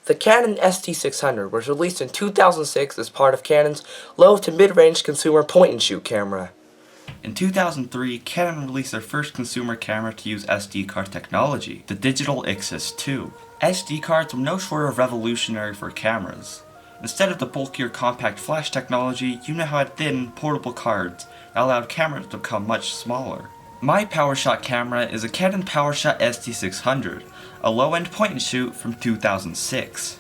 The Canon SD600 was released in 2006 as part of Canon's low to mid-range consumer point-and-shoot camera. In 2003, Canon released their first consumer camera to use SD card technology, the digital Ixus II. SD cards were no short of revolutionary for cameras. Instead of the bulkier compact flash technology, you now had thin, portable cards that allowed cameras to become much smaller. My Powershot camera is a Canon Powershot SD600, a low-end point-and-shoot from 2006.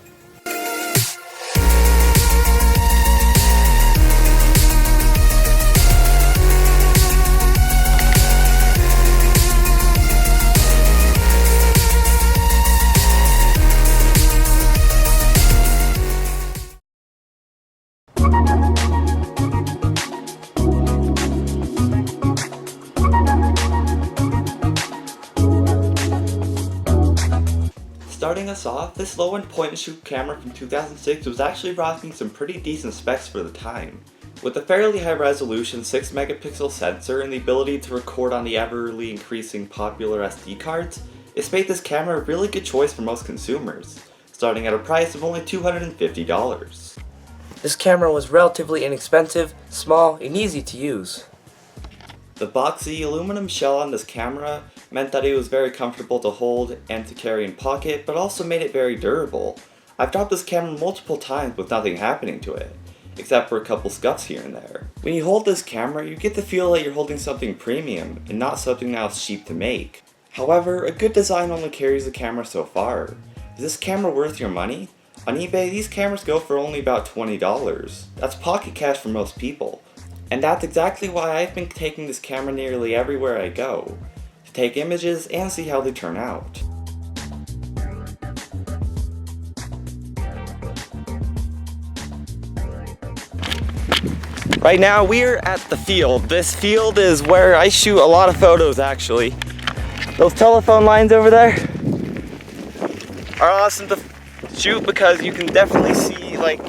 Starting us off, this low-end point-and-shoot camera from 2006 was actually rocking some pretty decent specs for the time. With a fairly high-resolution 6-megapixel sensor and the ability to record on the everly increasing popular SD cards, it's made this camera a really good choice for most consumers, starting at a price of only $250. This camera was relatively inexpensive, small, and easy to use. The boxy aluminum shell on this camera meant that it was very comfortable to hold and to carry in pocket, but also made it very durable. I've dropped this camera multiple times with nothing happening to it, except for a couple scuffs here and there. When you hold this camera, you get the feel that you're holding something premium and not something that's cheap to make. However, a good design only carries the camera so far. Is this camera worth your money? On eBay, these cameras go for only about $20. That's pocket cash for most people. And that's exactly why I've been taking this camera nearly everywhere I go, to take images and see how they turn out. Right now we're at the field. This field is where I shoot a lot of photos actually. Those telephone lines over there are awesome to shoot because you can definitely see like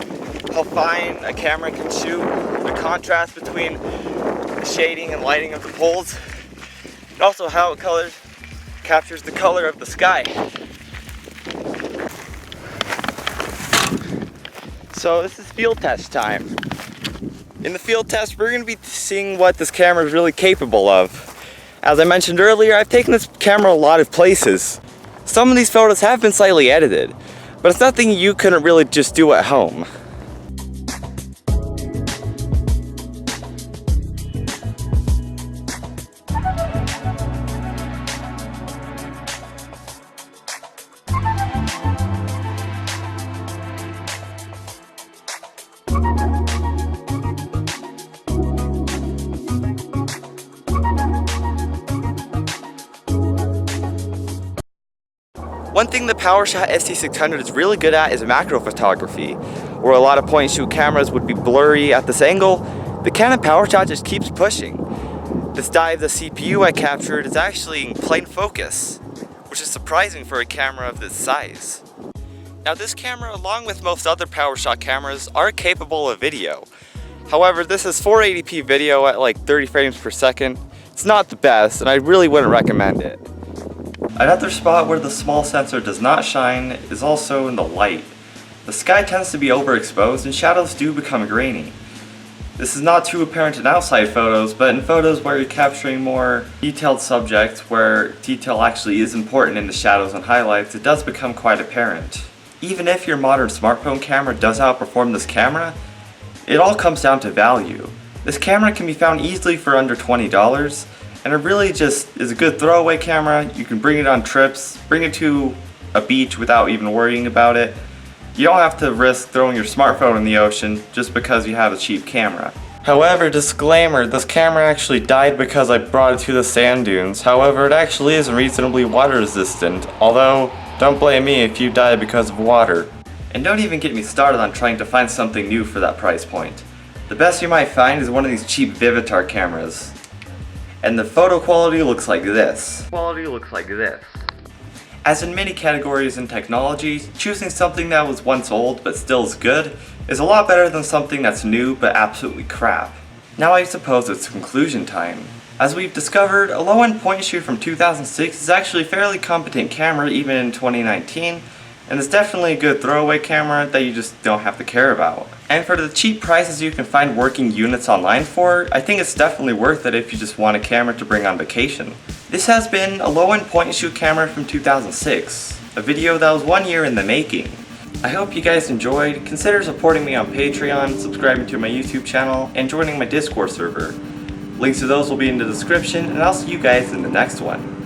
how fine a camera can shoot, the contrast between the shading and lighting of the poles, and also how it captures the color of the sky. So this is field test time. In the field test, we're going to be seeing what this camera is really capable of. As I mentioned earlier, I've taken this camera a lot of places. Some of these photos have been slightly edited, but it's nothing you couldn't really just do at home. One thing the Powershot SD600 is really good at is macro photography, where a lot of point-and-shoot cameras would be blurry at this angle. The Canon Powershot just keeps pushing. This dive, the CPU I captured, is actually in plain focus, which is surprising for a camera of this size. Now this camera, along with most other Powershot cameras, are capable of video. However, this is 480p video at like 30 frames per second. It's not the best, and I really wouldn't recommend it. Another spot where the small sensor does not shine is also in the light. The sky tends to be overexposed and shadows do become grainy. This is not too apparent in outside photos, but in photos where you're capturing more detailed subjects, where detail actually is important in the shadows and highlights, it does become quite apparent. Even if your modern smartphone camera does outperform this camera, it all comes down to value. This camera can be found easily for under $20, and it really just is a good throwaway camera. You can bring it on trips, bring it to a beach without even worrying about it. You don't have to risk throwing your smartphone in the ocean just because you have a cheap camera. However, disclaimer, this camera actually died because I brought it to the sand dunes. However, it actually is reasonably water resistant, although don't blame me if you die because of water. And don't even get me started on trying to find something new for that price point. The best you might find is one of these cheap Vivitar cameras. And the photo quality looks like this. As in many categories in technology, choosing something that was once old but still is good is a lot better than something that's new but absolutely crap. Now I suppose it's conclusion time. As we've discovered, a low-end point-and-shoot from 2006 is actually a fairly competent camera even in 2019, And it's definitely a good throwaway camera that you just don't have to care about. And for the cheap prices you can find working units online for, I think it's definitely worth it if you just want a camera to bring on vacation. This has been a low-end point-and-shoot camera from 2006, a video that was 1 year in the making. I hope you guys enjoyed. Consider supporting me on Patreon, subscribing to my YouTube channel, and joining my Discord server. Links to those will be in the description, and I'll see you guys in the next one.